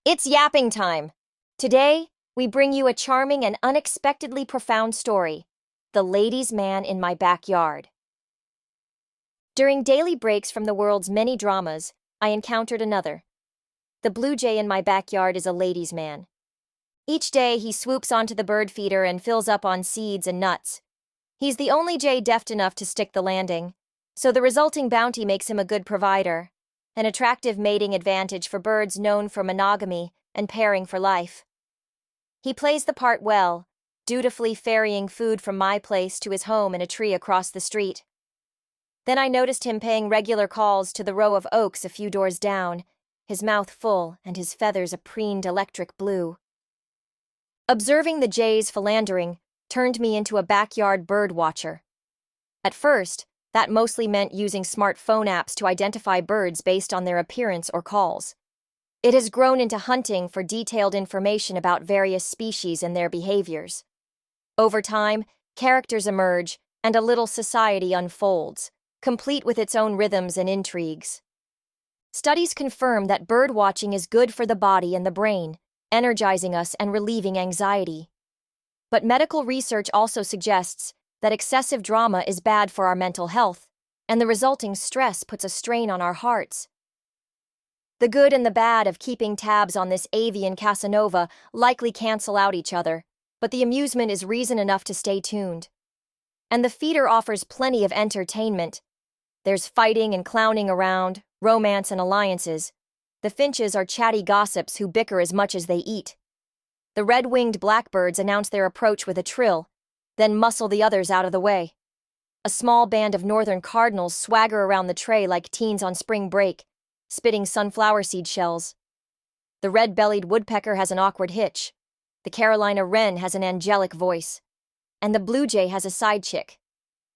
It's yapping time. Today, we bring you a charming and unexpectedly profound story, The Ladies' Man in My Backyard. During daily breaks from the world's many dramas, I encountered another. The blue jay in my backyard is a ladies' man. Each day, he swoops onto the bird feeder and fills up on seeds and nuts. He's the only jay deft enough to stick the landing, so the resulting bounty makes him a good provider, an attractive mating advantage for birds known for monogamy and pairing for life. He plays the part well, dutifully ferrying food from my place to his home in a tree across the street. Then I noticed him paying regular calls to the row of oaks a few doors down, his mouth full and his feathers a preened electric blue. Observing the jays philandering turned me into a backyard bird watcher. At first, that mostly meant using smartphone apps to identify birds based on their appearance or calls. It has grown into hunting for detailed information about various species and their behaviors. Over time, characters emerge and a little society unfolds, complete with its own rhythms and intrigues. Studies confirm that bird watching is good for the body and the brain, energizing us and relieving anxiety. But medical research also suggests that excessive drama is bad for our mental health, and the resulting stress puts a strain on our hearts. The good and the bad of keeping tabs on this avian Casanova likely cancel out each other, but the amusement is reason enough to stay tuned. And the feeder offers plenty of entertainment. There's fighting and clowning around, romance and alliances. The finches are chatty gossips who bicker as much as they eat. The red-winged blackbirds announce their approach with a trill, then muscle the others out of the way. A small band of northern cardinals swagger around the tray like teens on spring break, spitting sunflower seed shells. The red-bellied woodpecker has an awkward hitch. The Carolina wren has an angelic voice. And the blue jay has a side chick.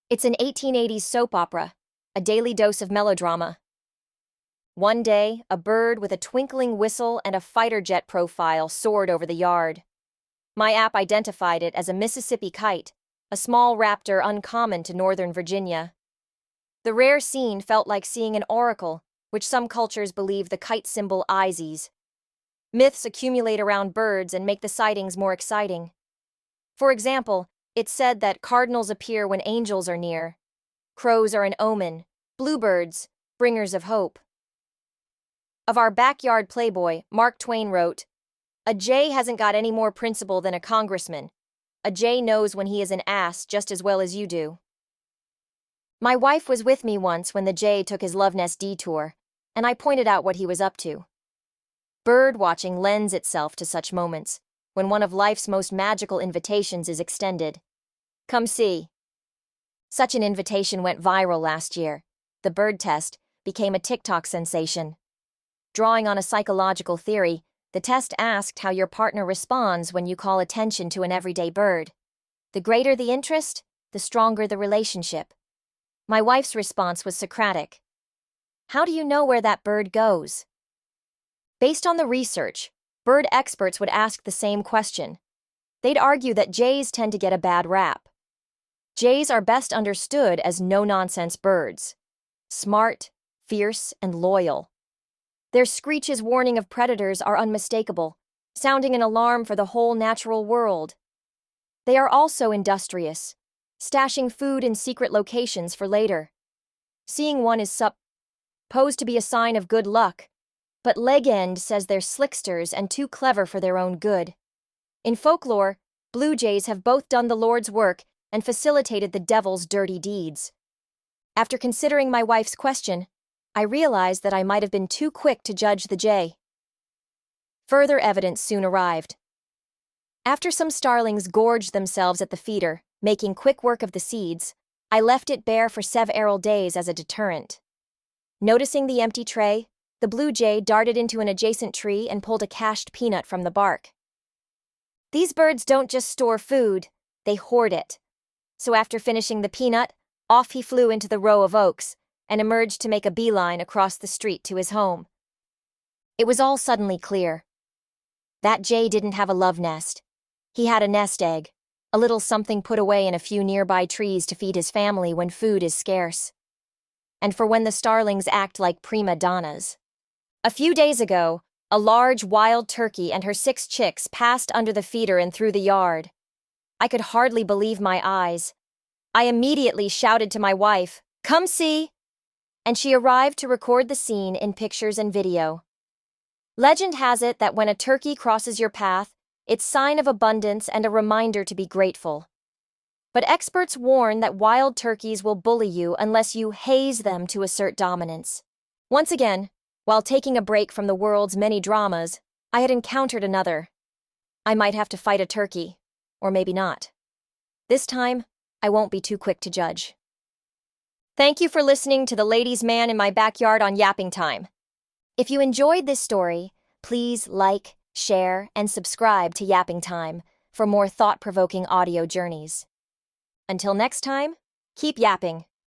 It's an 1880s soap opera, a daily dose of melodrama. One day, a bird with a twinkling whistle and a fighter jet profile soared over the yard. My app identified it as a Mississippi kite, a small raptor uncommon to Northern Virginia. The rare scene felt like seeing an oracle, which some cultures believe the kite symbol Isis. Myths accumulate around birds and make the sightings more exciting. For example, it's said that cardinals appear when angels are near. Crows are an omen, bluebirds, bringers of hope. Of our backyard playboy, Mark Twain wrote, "A jay hasn't got any more principle than a congressman. A jay knows when he is an ass just as well as you do." My wife was with me once when the jay took his love nest detour, and I pointed out what he was up to. Bird watching lends itself to such moments, when one of life's most magical invitations is extended. Come see. Such an invitation went viral last year. The bird test became a TikTok sensation. Drawing on a psychological theory, the test asked how your partner responds when you call attention to an everyday bird. The greater the interest, the stronger the relationship. My wife's response was Socratic. How do you know where that bird goes? Based on the research, bird experts would ask the same question. They'd argue that jays tend to get a bad rap. Jays are best understood as no-nonsense birds. Smart, fierce, and loyal. Their screeches warning of predators are unmistakable, sounding an alarm for the whole natural world. They are also industrious, stashing food in secret locations for later. Seeing one is supposed to be a sign of good luck, but Legend says they're slicksters and too clever for their own good. In folklore, blue jays have both done the Lord's work and facilitated the devil's dirty deeds. After considering my wife's question, I realized that I might have been too quick to judge the jay. Further evidence soon arrived. After some starlings gorged themselves at the feeder, making quick work of the seeds, I left it bare for several days as a deterrent. Noticing the empty tray, the blue jay darted into an adjacent tree and pulled a cached peanut from the bark. These birds don't just store food, they hoard it. So after finishing the peanut, off he flew into the row of oaks, and emerged to make a beeline across the street to his home. It was all suddenly clear. That jay didn't have a love nest. He had a nest egg, a little something put away in a few nearby trees to feed his family when food is scarce. And for when the starlings act like prima donnas. A few days ago, A large wild turkey and her 6 chicks passed under the feeder and through the yard. I could hardly believe my eyes. I immediately shouted to my wife, "Come see!" And she arrived to record the scene in pictures and video. Legend has it that when a turkey crosses your path, it's sign of abundance and a reminder to be grateful. But experts warn that wild turkeys will bully you unless you haze them to assert dominance. Once again, while taking a break from the world's many dramas, I had encountered another. I might have to fight a turkey, or maybe not. This time, I won't be too quick to judge. Thank you for listening to The Ladies' Man in My Backyard on Yapping Time. If you enjoyed this story, please like, share, and subscribe to Yapping Time for more thought-provoking audio journeys. Until next time, keep yapping.